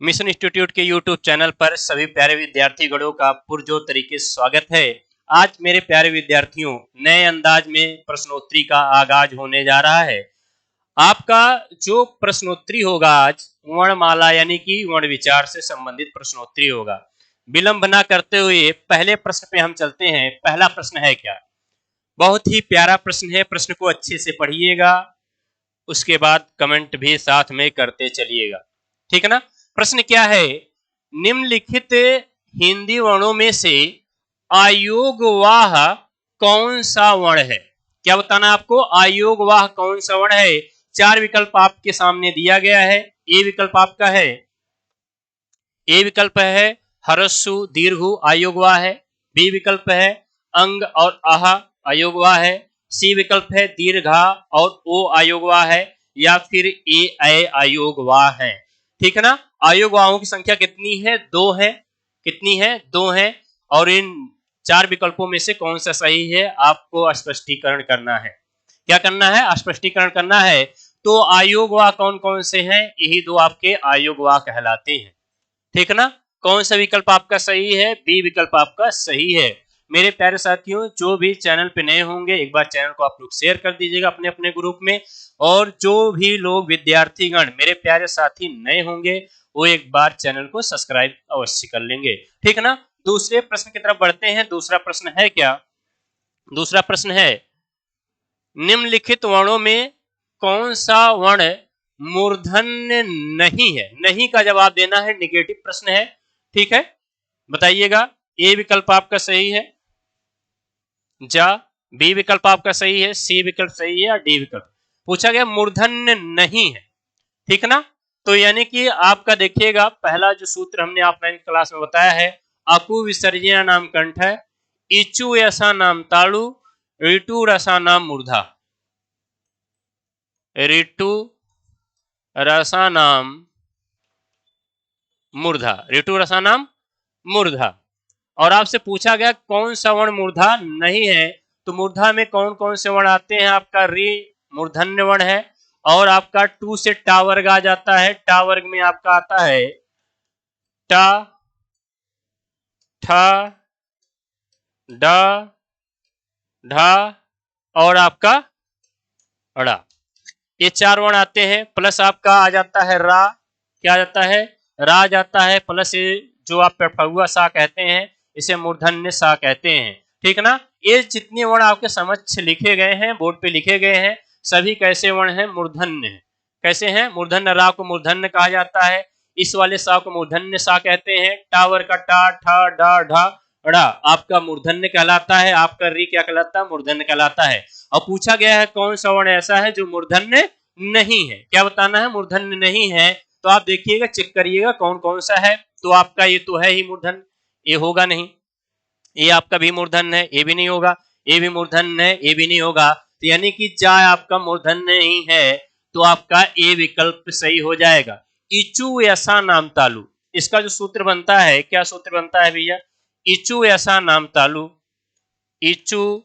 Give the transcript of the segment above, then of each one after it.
Mission institute के YouTube channel पर सभी प्यारे विद्यार्थी गणों का पुरजोर तरीके से स्वागत है। आज मेरे प्यारे विद्यार्थियों नए अंदाज में प्रश्नोत्तरी का आगाज होने जा रहा है। आपका जो प्रश्नोत्तरी होगा आज वर्णमाला यानी कि वर्ण विचार से संबंधित प्रश्नोत्तरी होगा। विलंब न करते हुए पहले प्रश्न पे हम चलते हैं। पहला प्रश्न है क्या? बहुत ही प्यारा प्रश्न है, प्रश्न को अच्छे से पढ़िएगा, उसके बाद कमेंट भी साथ में करते चलिएगा, ठीक है ना। प्रश्न क्या है? निम्नलिखित हिंदी वर्णों में से अयोगवाह कौन सा वर्ण है? क्या बताना है आपको? अयोगवाह कौन सा वर्ण है? चार विकल्प आपके सामने दिया गया है। ए विकल्प आपका है, ए विकल्प है हरस्सु दीर्घु अयोगवाह है। बी विकल्प है अंग और आह अयोगवाह है। सी विकल्प है दीर्घा और ओ अयोगवाह है, या फिर ए अयोगवाह है, ठीक है ना। अयोगवाहों की संख्या कितनी है? दो है। कितनी है? दो है। और इन चार विकल्पों में से कौन सा सही है आपको स्पष्टीकरण करना है। क्या करना है? स्पष्टीकरण करना है। तो अयोगवाह कौन कौन से हैं? यही दो आपके अयोगवाह कहलाते हैं, ठीक है ना। कौन सा विकल्प आपका सही है? बी विकल्प आपका सही है। मेरे प्यारे साथियों, जो भी चैनल पे नए होंगे एक बार चैनल को आप लोग शेयर कर दीजिएगा अपने अपने ग्रुप में, और जो भी लोग विद्यार्थीगण मेरे प्यारे साथी नए होंगे वो एक बार चैनल को सब्सक्राइब अवश्य कर लेंगे, ठीक है ना। दूसरे प्रश्न की तरफ बढ़ते हैं। दूसरा प्रश्न है क्या? दूसरा प्रश्न है निम्नलिखित वर्णों में कौन सा वर्ण मूर्धन्य नहीं है? नहीं का जवाब देना है, निगेटिव प्रश्न है, ठीक है। बताइएगा। ए विकल्प आपका सही है, जा बी विकल्प आपका सही है, सी विकल्प सही है, या डी विकल्प? पूछा गया मूर्धन्य नहीं है, ठीक ना। तो यानी कि आपका देखिएगा पहला जो सूत्र हमने ऑफलाइन क्लास में बताया है, अकु विसर्जन नाम कंठ है, इचु ऐसा नाम तालु, ऋतु रसा नाम मूर्धा। ऋतु रसा नाम मूर्धा, ऋतु रसा नाम मूर्धा। और आपसे पूछा गया कौन सा वर्ण मूर्धा नहीं है, तो मूर्धा में कौन कौन से वर्ण आते हैं? आपका री मूर्धन्य वर्ण है, और आपका टू से टा वर्ग आ जाता है। टा वर्ग में आपका आता है टा, ठा, डा, ढा और आपका अड़ा। ये चार वर्ण आते हैं। प्लस आपका आ जाता है रा। क्या आ जाता है? रा आ जाता है। प्लस जो आप पेटफुआ सा कहते हैं इसे मूर्धन्य सा कहते हैं, ठीक ना। ये जितने वर्ण आपके समक्ष लिखे गए हैं, बोर्ड पे लिखे गए हैं, सभी कैसे वर्ण हैं? मूर्धन्य है। कैसे हैं? मूर्धन्य। रा को मूर्धन्य कहा जाता है, इस वाले सा को मूर्धन्य सा कहते हैं। टावर का टा, ठा, डा, ढा, अड़ा आपका मूर्धन्य कहलाता है। आपका री क्या कहलाता है? मूर्धन्य कहलाता है। और पूछा गया है कौन सा वर्ण ऐसा है जो मूर्धन्य नहीं है। क्या बताना है? मूर्धन्य नहीं है। तो आप देखिएगा, चेक करिएगा कौन कौन सा है। तो आपका ये तो है ही मूर्धन्य, ये होगा नहीं। ये आपका भी मूर्धन्य है, ये भी नहीं होगा। ये भी मूर्धन्य है, ये भी नहीं होगा। तो यानी कि चाहे आपका मूर्धन्य नहीं है तो आपका ए विकल्प सही हो जाएगा। इचु ऐसा नाम तालु, इसका जो सूत्र बनता है, क्या सूत्र बनता है भैया? इचु ऐसा नाम तालु, इचु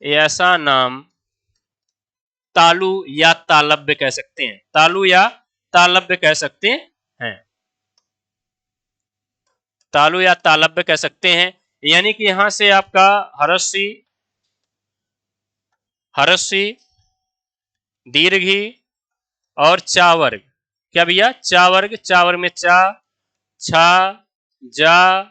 ऐसा नाम तालु या तालब्य कह सकते हैं। तालु या तालब्य कह सकते हैं। तालु या तालब्य कह सकते हैं। यानी कि यहां से आपका हरस्सी, हरस्सी, दीर्घी और चा वर्ग। क्या भैया? चा वर्ग। चा वर्ग में चा, छा, जा,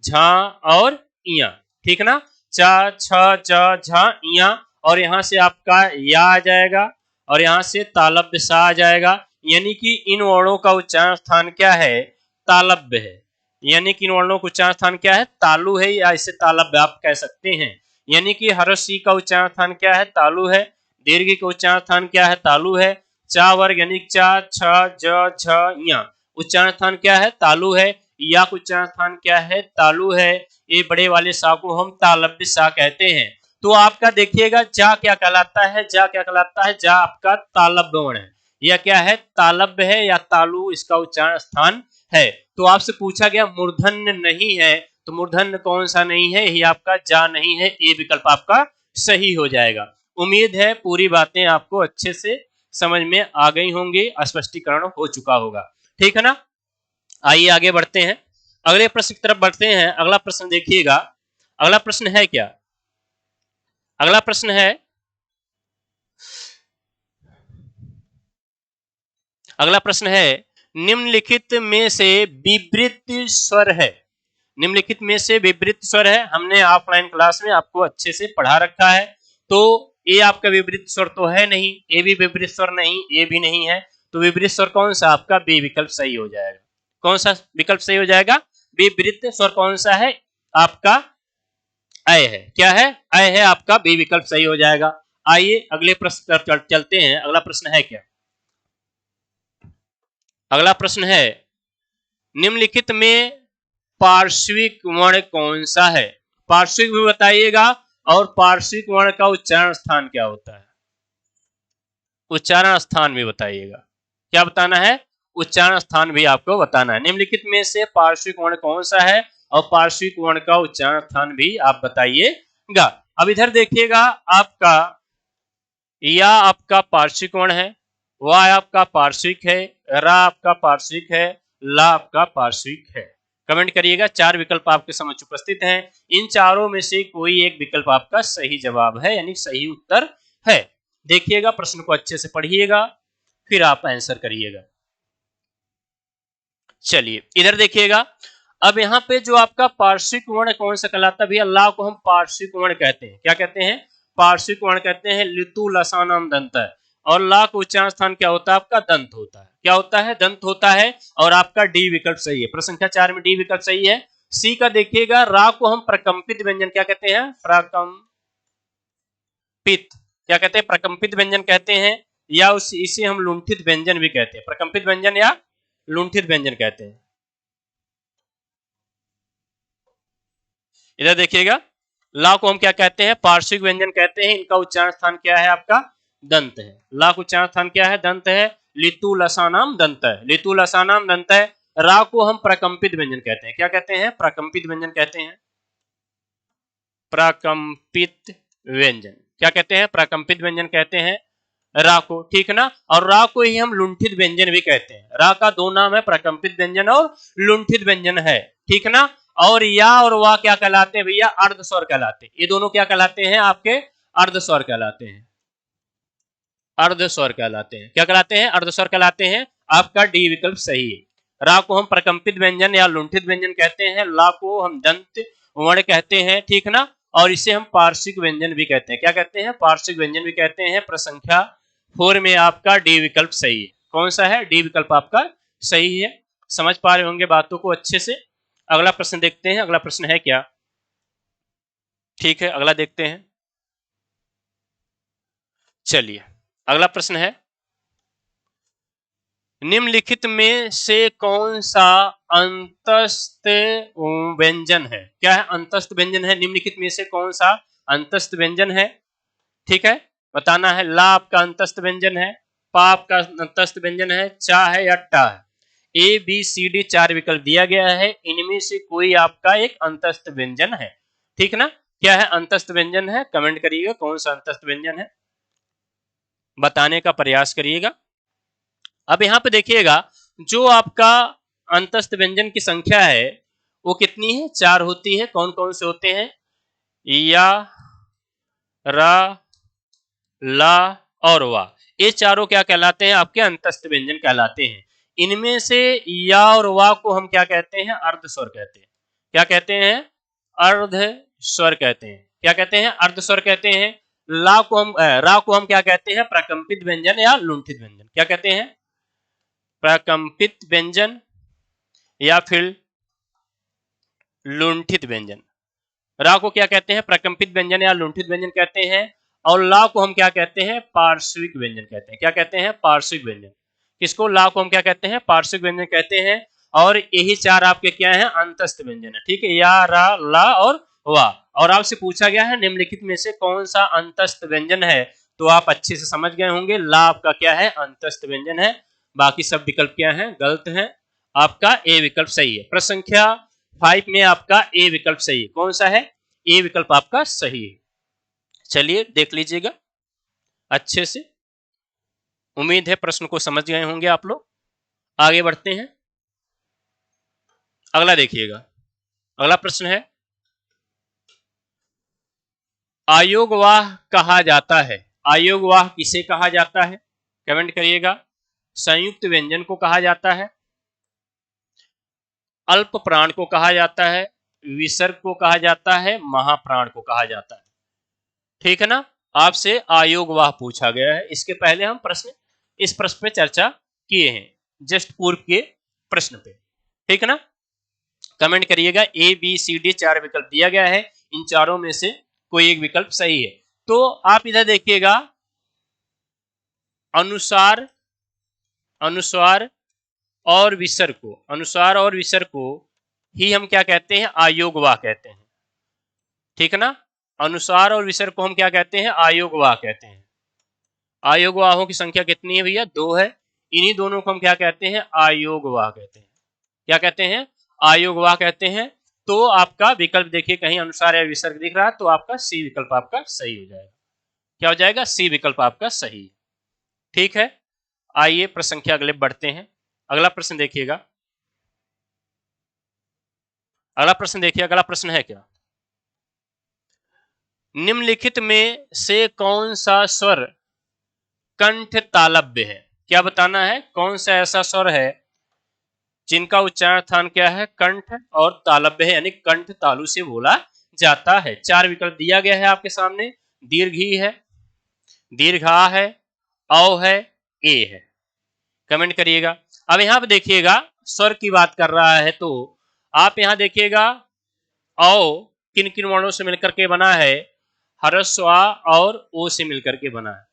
झा और इया, ठीक ना। चा, छ, जा, झा, इया। और यहां से आपका या आ जाएगा, और यहां से तालब्य सा आ जाएगा। यानी कि इन वर्णों का उच्चारण स्थान क्या है? तालब्य है। यानी कि इन वर्णों का उच्चारण स्थान क्या है? तालु है, या इसे तालब्य आप कह सकते हैं। यानी कि हरस्सी का उच्चारण स्थान क्या है? तालु है। दीर्घी का उच्चारण स्थान क्या है? तालु है। चा वर्ग यानी चा, छ, ज, झ, या उच्चारण स्थान क्या है? तालु है। या का उच्चारण स्थान क्या है? तालु है। ये बड़े वाले सा को हम तालब्य सा कहते हैं। तो आपका देखिएगा जा क्या कहलाता है? जा क्या कहलाता है? जा आपका तालब्य वर्ण है। यह क्या है? तालब्य है या तालु इसका उच्चारण स्थान है। तो आपसे पूछा गया मूर्धन्य नहीं है, तो मूर्धन्य कौन सा नहीं है? ये आपका जा नहीं है। ए विकल्प आपका सही हो जाएगा। उम्मीद है पूरी बातें आपको अच्छे से समझ में आ गई होंगी, स्पष्टीकरण हो चुका होगा, ठीक है ना। आइए आगे बढ़ते हैं, अगले प्रश्न की तरफ बढ़ते हैं। अगला प्रश्न देखिएगा, अगला प्रश्न है क्या? अगला प्रश्न है, अगला प्रश्न है निम्नलिखित में से विवृत स्वर है। निम्नलिखित में से विवृत स्वर है, हमने ऑफलाइन क्लास में आपको अच्छे से पढ़ा रखा है। तो ए आपका विवृत स्वर तो है नहीं, ए भी विवृत स्वर नहीं, ए भी नहीं है, तो विवृत स्वर कौन सा? आपका बी विकल्प सही हो जाएगा। कौन सा विकल्प सही हो जाएगा? विवृत स्वर कौन सा है? आपका अय है। क्या है? अय है, आपका बी विकल्प सही हो जाएगा। आइए अगले प्रश्न पर चलते हैं। अगला प्रश्न है क्या? अगला प्रश्न है निम्नलिखित में पार्श्विक वर्ण कौन सा है? पार्श्विक भी बताइएगा और पार्श्विक वर्ण का उच्चारण स्थान क्या होता है? उच्चारण स्थान भी बताइएगा। क्या बताना है? उच्चारण स्थान भी आपको बताना है। निम्नलिखित में से पार्श्विक वर्ण कौन सा है और पार्श्विक वर्ण का उच्चारण स्थान भी आप बताइएगा। अब इधर देखिएगा, आपका या आपका पार्श्विक वर्ण है, वा आपका पार्श्विक है, रा आपका पार्श्विक है, ला आपका पार्श्विक है। कमेंट करिएगा। 4 विकल्प आपके समक्ष उपस्थित हैं, इन चारों में से कोई एक विकल्प आपका सही जवाब है, यानी सही उत्तर है। देखिएगा, प्रश्न को अच्छे से पढ़िएगा, फिर आप आंसर करिएगा। चलिए इधर देखिएगा, अब यहाँ पे जो आपका पार्श्विक वर्ण कौन सा कहलाता है भैया? ला को हम पार्श्विक वर्ण कहते हैं। क्या कहते हैं? पार्श्विक वर्ण कहते हैं। लितु लसानम दंत है, और ला का उच्चारण स्थान क्या होता है? आपका दंत होता है। क्या होता है? दंत होता है। और आपका डी विकल्प सही है। प्रश्न संख्या 4 में डी विकल्प सही है। सी का देखिएगा, रा को हम प्रकंपित व्यंजन क्या कहते हैं? प्रकंपित। क्या कहते हैं? प्रकंपित व्यंजन कहते हैं, या इसे हम लुंठित व्यंजन भी कहते हैं। प्रकंपित व्यंजन या लुंठित व्यंजन कहते हैं। इधर देखिएगा, ला को हम क्या कहते हैं? पार्श्विक व्यंजन कहते हैं। इनका उच्चारण स्थान क्या है? आपका दंत है। ला का उच्चारण स्थान क्या है? दंत है। लितु लसानाम दंत है। लितु लसानाम दंत है। रा को हम प्रकंपित व्यंजन कहते हैं। क्या कहते हैं? प्रकंपित व्यंजन कहते हैं। प्रकंपित व्यंजन क्या कहते हैं? प्रकंपित व्यंजन कहते हैं रा को, ठीक है ना। और रा को ही हम लुंठित व्यंजन भी कहते हैं। रा का दो नाम है, प्रकंपित व्यंजन और लुंठित व्यंजन है, ठीक है ना। और या और वा क्या कहलाते हैं भैया? अर्ध स्वर कहलाते हैं। ये दोनों क्या कहलाते हैं? आपके अर्ध स्वर कहलाते हैं। अर्ध स्वर कहलाते हैं। क्या कहलाते हैं? अर्ध स्वर कहलाते हैं। आपका डी विकल्प सही है। रा को हम प्रकंपित व्यंजन या लुंठित व्यंजन कहते हैं। ला को हम दंत वर्ण कहते हैं, ठीक ना। और इसे हम पार्श्विक व्यंजन भी कहते हैं। क्या कहते हैं? पार्श्विक व्यंजन भी कहते हैं। प्रश्न संख्या 4 में आपका डी विकल्प सही है। कौन सा है? डी विकल्प आपका सही है। समझ पा रहे होंगे बातों को अच्छे से। अगला प्रश्न देखते हैं। अगला प्रश्न है क्या? ठीक है, अगला देखते हैं। चलिए अगला प्रश्न है निम्नलिखित में से कौन सा अंतस्थ व्यंजन है? क्या है? अंतस्थ व्यंजन है। निम्नलिखित में से कौन सा अंतस्थ व्यंजन है? ठीक है, बताना है। ला आपका अंतस्थ व्यंजन है, पा आपका अंतस्थ व्यंजन है, चा है या टा है। ए बी सी डी 4 विकल्प दिया गया है, इनमें से कोई आपका एक अंतस्थ व्यंजन है, ठीक ना। क्या है? अंतस्थ व्यंजन है। कमेंट करिएगा कौन सा अंतस्थ व्यंजन है, बताने का प्रयास करिएगा। अब यहाँ पे देखिएगा, जो आपका अंतस्थ व्यंजन की संख्या है वो कितनी है? 4 होती है। कौन कौन से होते हैं? या, रा, ला और वा। ये चारों क्या कहलाते हैं? आपके अंतस्थ व्यंजन कहलाते हैं। इनमें से या और वा को हम क्या कहते हैं? अर्ध स्वर कहते हैं। क्या कहते हैं? अर्ध स्वर कहते हैं। क्या कहते हैं? अर्ध स्वर कहते हैं। ला को हम रा को हम क्या कहते हैं? प्रकंपित व्यंजन या लुंठित व्यंजन। क्या कहते हैं? प्रकंपित व्यंजन या फिर लुंठित व्यंजन। रा को क्या कहते हैं? प्रकंपित व्यंजन या लुंठित व्यंजन कहते हैं। और ला को हम क्या कहते हैं? पार्श्विक व्यंजन कहते हैं। क्या कहते हैं? पार्श्विक व्यंजन। किसको? ला को हम क्या कहते हैं? पार्श्विक व्यंजन कहते हैं। और यही 4 आपके क्या है? अंतस्थ व्यंजन है, ठीक है। या, रा, ला और वा। और आपसे पूछा गया है निम्नलिखित में से कौन सा अंतस्थ व्यंजन है, तो आप अच्छे से समझ गए होंगे। ला आपका क्या है? अंतस्थ व्यंजन है। बाकी सब विकल्प क्या है? गलत है। आपका ए विकल्प सही है। प्रश्न संख्या 5 में आपका ए विकल्प सही है। कौन सा है? ए विकल्प आपका सही है। चलिए देख लीजिएगा अच्छे से। उम्मीद है प्रश्न को समझ गए होंगे आप लोग। आगे बढ़ते हैं। अगला देखिएगा, अगला प्रश्न है अयोगवाह कहा जाता है। अयोगवाह किसे कहा जाता है? कमेंट करिएगा। संयुक्त व्यंजन को कहा जाता है, अल्प प्राण को कहा जाता है, विसर्ग को कहा जाता है, महाप्राण को कहा जाता है। ठीक है ना, आपसे अयोगवाह पूछा गया है। इसके पहले हम इस प्रश्न पे चर्चा किए हैं, जस्ट पूर्व के प्रश्न पे। ठीक है ना, कमेंट करिएगा। ए बी सी डी 4 विकल्प दिया गया है, इन चारों में से कोई एक विकल्प सही है। तो आप इधर देखिएगा, अनुसार अनुस्वार और विसर्ग को ही हम क्या कहते हैं? अयोगवाह कहते हैं। ठीक है ना, अनुसार और विसर्ग को हम क्या कहते हैं? अयोगवाह कहते हैं। अयोगवाहों की संख्या कितनी है भैया? 2 है। इन्हीं दोनों को हम क्या कहते हैं? अयोगवाह कहते हैं। क्या कहते हैं? अयोगवाह कहते हैं। तो आपका विकल्प देखिए, कहीं अनुसार या विसर्ग दिख रहा है तो आपका सी विकल्प आपका सही हो जाएगा। क्या हो जाएगा? सी विकल्प आपका सही। ठीक है, आइए प्रश्न संख्या अगले बढ़ते हैं। अगला प्रश्न देखिएगा, अगला प्रश्न है क्या? निम्नलिखित में से कौन सा स्वर कंठ तालव्य है? क्या बताना है? कौन सा ऐसा स्वर है जिनका उच्चारण स्थान क्या है? कंठ और तालव्य है, यानी कंठ तालु से बोला जाता है। 4 विकल्प दिया गया है आपके सामने। दीर्घ ई है, दीर्घ आ है, औ है, ए है। कमेंट करिएगा। अब यहां पर देखिएगा, स्वर की बात कर रहा है तो आप यहां देखिएगा, औ किन किन वर्णों से मिलकर के बना है? ह्रस्व आ और ओ से मिलकर के बना है।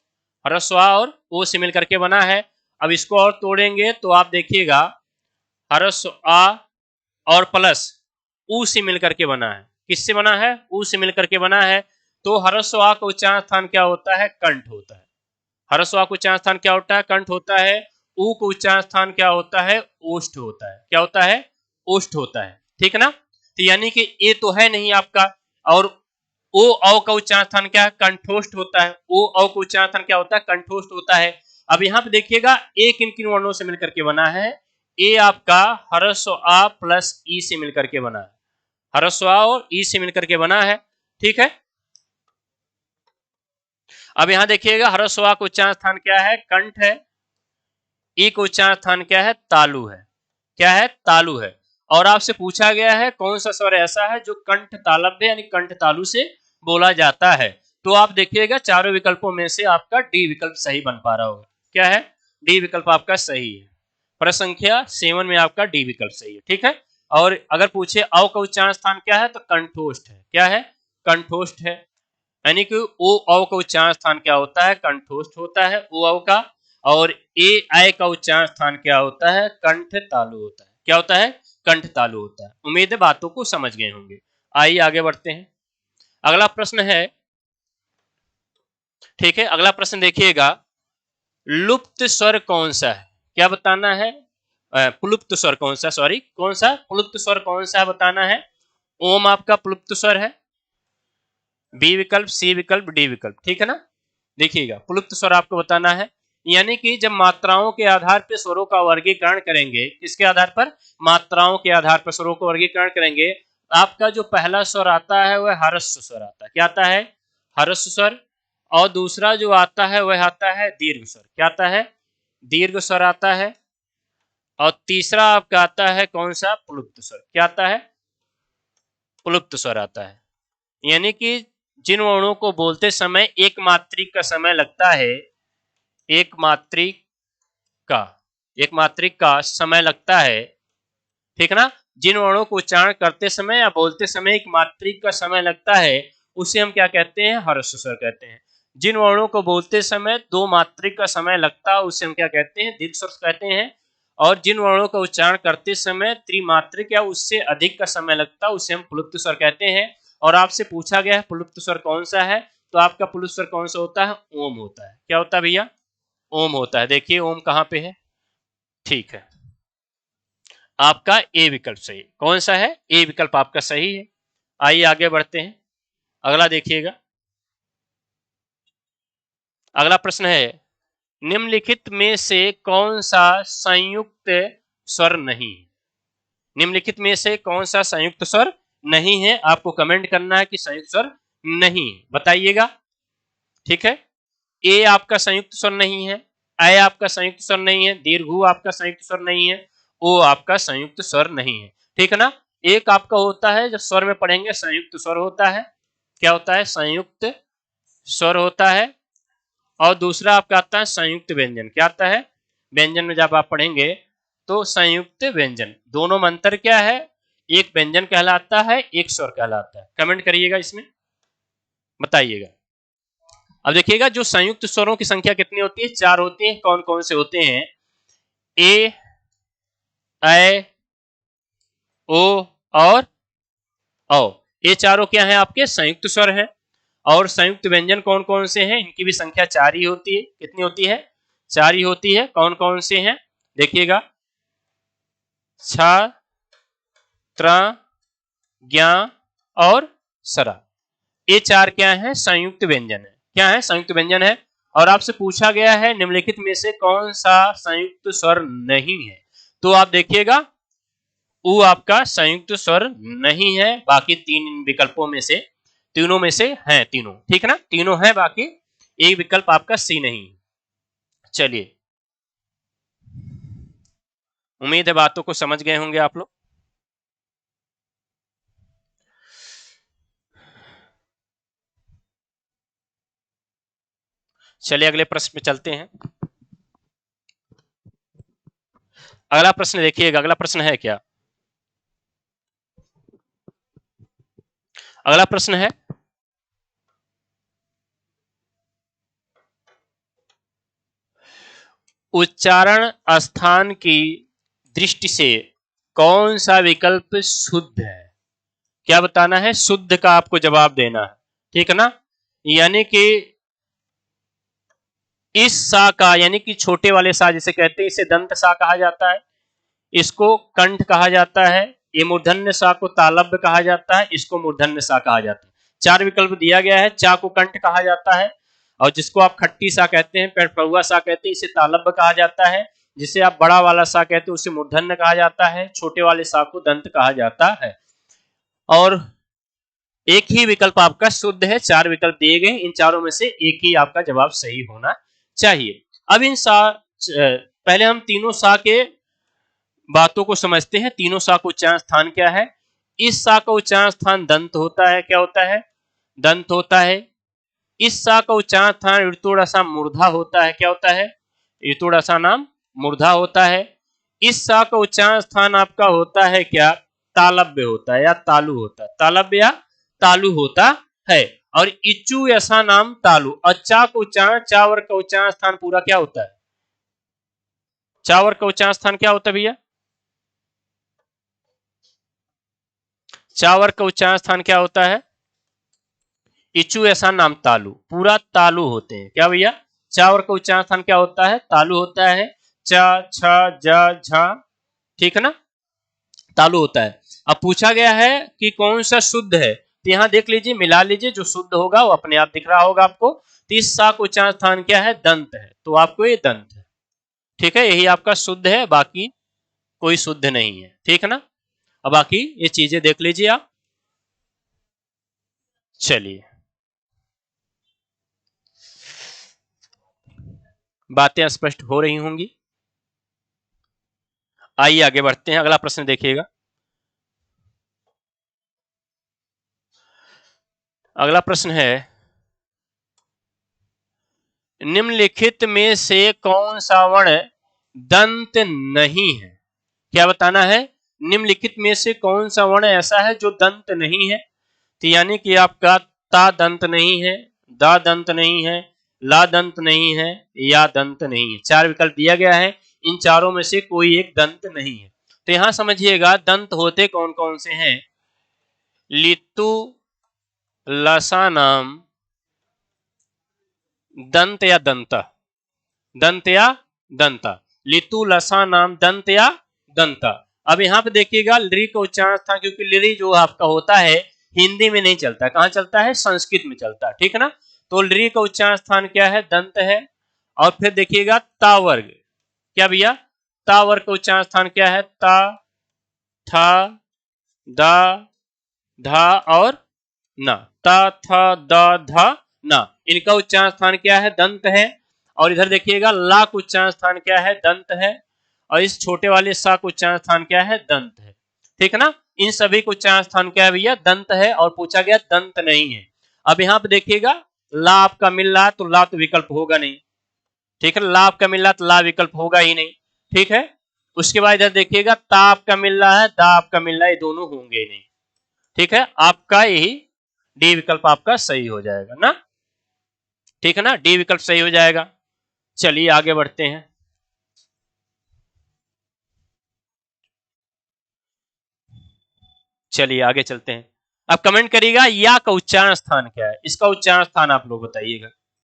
ह्रस्व आ और ओ से मिलकर के बना है। अब इसको और तोड़ेंगे तो आप देखिएगा, ह्रस्व आ और प्लस ऊ से मिलकर के बना है। किससे बना है? ऊ से मिलकर के बना है। तो ह्रस्व आ का उच्चारण स्थान क्या होता है? कंठ होता है। ह्रस्व आ का उच्चारण स्थान क्या होता है? कंठ होता है। ऊ का उच्चारण स्थान क्या होता है? ओष्ठ होता है। क्या होता है? ओष्ठ होता है। ठीक है ना, तो यानी कि ए तो है नहीं आपका, और ओ औ का उच्चारण स्थान क्या है? कंठोष्ठ होता है। ओ औ का उच्चारण स्थान क्या होता है? कंठोष्ठ होता है। अब यहां पे देखिएगा, ए किन किन वर्णों से मिलकर के बना है? ए आपका ह्रस्व आ प्लस ई से मिलकर के बना है। ह्रस्व आ और ई से मिलकर के बना है। ठीक है, अब यहां देखिएगा, ह्रस्व आ का उच्चारण स्थान क्या है? कंठ है। ई का उच्चारण स्थान क्या है? तालु है। क्या है? तालु है। और आपसे पूछा गया है कौन सा स्वर ऐसा है जो कंठ तालव्य यानी कंठ तालु से बोला जाता है। तो आप देखिएगा, चारों विकल्पों में से आपका डी विकल्प सही बन पा रहा होगा। क्या है? डी विकल्प आपका सही है। प्रश्न संख्या 7 में आपका डी विकल्प सही है। ठीक है, और अगर पूछे औ का उच्चारण स्थान क्या है, तो कंठोष्ठ है। क्या है? कंठोष्ठ है। यानी कि ओ औ का उच्चारण स्थान क्या होता है? कंठोष्ठ होता है ओ औ का। और ए आय का उच्चारण स्थान क्या होता है? कंठ तालु होता है। क्या होता है? कंठ तालु होता है। उम्मीद है बातों को समझ गए होंगे। आइए आगे बढ़ते हैं। अगला प्रश्न है, ठीक है, अगला प्रश्न देखिएगा, लुप्त स्वर कौन सा है? क्या बताना है? प्लुप्त स्वर कौन सा, सॉरी कौन सा? प्लुप्त स्वर कौन सा बताना है। ओम आपका प्लुप्त स्वर है। बी विकल्प, सी विकल्प, डी विकल्प। ठीक है ना, देखिएगा, प्लुप्त स्वर आपको बताना है। यानी कि जब मात्राओं के आधार पर स्वरों का वर्गीकरण करेंगे, किसके आधार पर? मात्राओं के आधार पर स्वरों को वर्गीकरण करेंगे। आपका जो पहला स्वर आता है वह ह्रस्व स्वर आता है। क्या आता है? ह्रस्व स्वर। और दूसरा जो आता है वह आता है दीर्घ स्वर। क्या आता है? दीर्घ स्वर आता है। और तीसरा आपका आता है कौन सा? प्लुप्त स्वर। क्या आता है? प्लुप्त स्वर आता है। यानी कि जिन वर्णों को बोलते समय एक मात्रिक का समय लगता है, एक मात्रिक का समय लगता है। ठीक है ना, जिन वर्णों को उच्चारण करते समय या बोलते समय एक मात्रिक का समय लगता है, उसे हम क्या कहते हैं? ह्रस्व स्वर कहते हैं। जिन वर्णों को बोलते समय 2 मात्रिक का समय लगता है, उसे हम क्या कहते हैं? दीर्घ स्वर कहते हैं। और जिन वर्णों का उच्चारण करते समय त्रिमात्रिक या उससे अधिक का समय लगता है, उसे हम प्लुप्त स्वर कहते हैं। और आपसे पूछा गया है प्लुप्त स्वर कौन सा है, तो आपका प्लुप्त स्वर कौन सा होता है? ओम होता है। क्या होता है भैया? ओम होता है। देखिए ओम कहां पे है। ठीक है, आपका ए विकल्प सही। कौन सा है? ए विकल्प आपका सही है। आइए आगे बढ़ते हैं। अगला देखिएगा, अगला प्रश्न है, निम्नलिखित में से कौन सा संयुक्त स्वर नहीं है? निम्नलिखित में से कौन सा संयुक्त स्वर नहीं है? आपको कमेंट करना है कि संयुक्त स्वर नहीं, बताइएगा। ठीक है, ए आपका संयुक्त स्वर नहीं है, ऐ आपका संयुक्त स्वर नहीं है, दीर्घ आपका संयुक्त स्वर नहीं है, ओ आपका संयुक्त स्वर नहीं है। ठीक है ना। एक आपका होता है, जब स्वर में पढ़ेंगे संयुक्त स्वर होता है, क्या होता है? संयुक्त स्वर होता है। और दूसरा आपका आता है संयुक्त व्यंजन। क्या आता है? व्यंजन में जब आप पढ़ेंगे तो संयुक्त व्यंजन, दोनों में अंतर क्या है? एक व्यंजन कहलाता है, एक स्वर कहलाता है। कमेंट करिएगा, इसमें बताइएगा। अब देखिएगा, जो संयुक्त स्वरों की संख्या कितनी होती है? 4 होती है। कौन कौन से होते हैं? ए, ऐ, ओ और औ। ये चारों क्या है? आपके संयुक्त स्वर हैं। और संयुक्त व्यंजन कौन कौन से हैं? इनकी भी संख्या 4 ही होती है। कितनी होती है? 4 ही होती है। कौन कौन से हैं? देखिएगा, छ, त्र, ज्ञ और सरा। ये 4 क्या है? संयुक्त व्यंजन है। क्या है? संयुक्त व्यंजन है। और आपसे पूछा गया है निम्नलिखित में से कौन सा संयुक्त स्वर नहीं है? तो आप देखिएगा, उ आपका संयुक्त स्वर नहीं है। बाकी 3 विकल्पों में से, तीनों में से हैं तीनों। ठीक है ना, तीनों हैं, बाकी एक विकल्प आपका सी नहीं। चलिए, उम्मीद है बातों को समझ गए होंगे आप लोग। चलिए अगले प्रश्न पे चलते हैं। अगला प्रश्न देखिएगा। अगला प्रश्न है क्या? अगला प्रश्न है, उच्चारण स्थान की दृष्टि से कौन सा विकल्प शुद्ध है? क्या बताना है? शुद्ध का आपको जवाब देना है। ठीक है ना। यानी कि इस सा का, यानी कि छोटे वाले सा जिसे कहते हैं, इसे दंत सा कहा जाता है, इसको कंठ कहा जाता है। ये मूर्धन्य सा को तालव्य कहा जाता है, इसको मूर्धन्य सा कहा जाता है। 4 विकल्प दिया गया है। चा को कंठ कहा जाता है, और जिसको आप खट्टी सा कहते हैं, पेड़फुआ सा कहते हैं, इसे तालव्य कहा जाता है। जिसे आप बड़ा वाला सा कहते हैं, उसे मूर्धन्य कहा जाता है। छोटे वाले सा को दंत कहा जाता है। और एक ही विकल्प आपका शुद्ध है। 4 विकल्प दिए गए, इन चारों में से एक ही आपका जवाब सही होना चाहिए। अब इन सा, पहले हम तीनों सा के बातों को समझते हैं। तीनों सा का उच्चारण स्थान क्या है? इस सा का उच्चारण स्थान दंत होता है। क्या होता है? दंत होता है। इस सा का उच्चारण स्थान ऋतुड़ा मूर्धा होता है। क्या होता है? ऋतुड़ा नाम मूर्धा होता है। इस सा का उच्चारण स्थान आपका होता है क्या? तालव्य होता है या तालु होता है। तालव्य या तालु होता है। और इचु ऐसा नाम तालु। और चा का उच्चारण, चावर का उच्चारण स्थान पूरा क्या होता है? चावर का उच्चारण स्थान क्या होता है भैया? चावर का उच्चारण स्थान क्या होता है? इचु ऐसा नाम तालु, पूरा तालु होते हैं। क्या भैया? चावर का उच्चारण स्थान क्या होता है? तालु होता है। च, छ, ज, झ, ठीक है ना, तालु होता है। अब पूछा गया है कि कौन सा शुद्ध है, तो यहां देख लीजिए, मिला लीजिए, जो शुद्ध होगा वो अपने आप दिख रहा होगा आपको। तो इस सा का उच्चारण स्थान क्या है? दंत है, तो आपको ये दंत है। ठीक है, यही आपका शुद्ध है, बाकी कोई शुद्ध नहीं है। ठीक है ना। अब बाकी ये चीजें देख लीजिए आप। चलिए, बातें स्पष्ट हो रही होंगी। आइए आगे बढ़ते हैं। अगला प्रश्न देखिएगा। अगला प्रश्न है, निम्नलिखित में से कौन सा वर्ण दंत नहीं है? क्या बताना है? निम्नलिखित में से कौन सा वर्ण ऐसा है जो दंत नहीं है? तो यानी कि आपका ता दंत नहीं है, दा दंत नहीं है, ला दंत नहीं है, या दंत नहीं है। 4 विकल्प दिया गया है, इन चारों में से कोई एक दंत नहीं है। तो यहां समझिएगा, दंत होते कौन कौन से हैं? लितु लसा नाम दंत या दंता, दंत या दंता, लितु लसा नाम दंत या दंता। अब यहाँ पे देखिएगा, लरी का उच्चारण था, क्योंकि लरी जो आपका होता है हिंदी में नहीं चलता, कहाँ चलता है? संस्कृत में चलता है। ठीक है ना। तो लरी का उच्चारण स्थान क्या है? दंत है। और फिर देखिएगा ता वर्ग, क्या भैया? ता वर्ग का उच्चारण स्थान क्या है? ता, थ, द, ध और न। त, थ, द, ध, न। इनका उच्चारण स्थान क्या है? दंत है। और इधर देखिएगा ला का उच्चारण स्थान क्या है? दंत है। और इस छोटे वाले सा का उच्चारण स्थान क्या है? दंत है। ठीक है ना? इन सभी का उच्चारण स्थान क्या है भैया? दंत है। और पूछा गया दंत नहीं है। अब यहाँ पे देखिएगा ला आपका मिल रहा है तो ला तो विकल्प होगा नहीं। ठीक है, ला आपका मिल रहा तो ला विकल्प होगा ही नहीं। ठीक है, उसके बाद इधर देखिएगा ता आपका मिल रहा है, दा आपका मिल रहा है, ये दोनों होंगे ही नहीं। ठीक है, आपका यही डी विकल्प आपका सही हो जाएगा ना। ठीक है ना, डी विकल्प सही हो जाएगा। चलिए आगे बढ़ते हैं। चलिए आगे चलते हैं। अब कमेंट करिएगा या का उच्चारण स्थान क्या है? इसका उच्चारण स्थान आप लोग बताइएगा।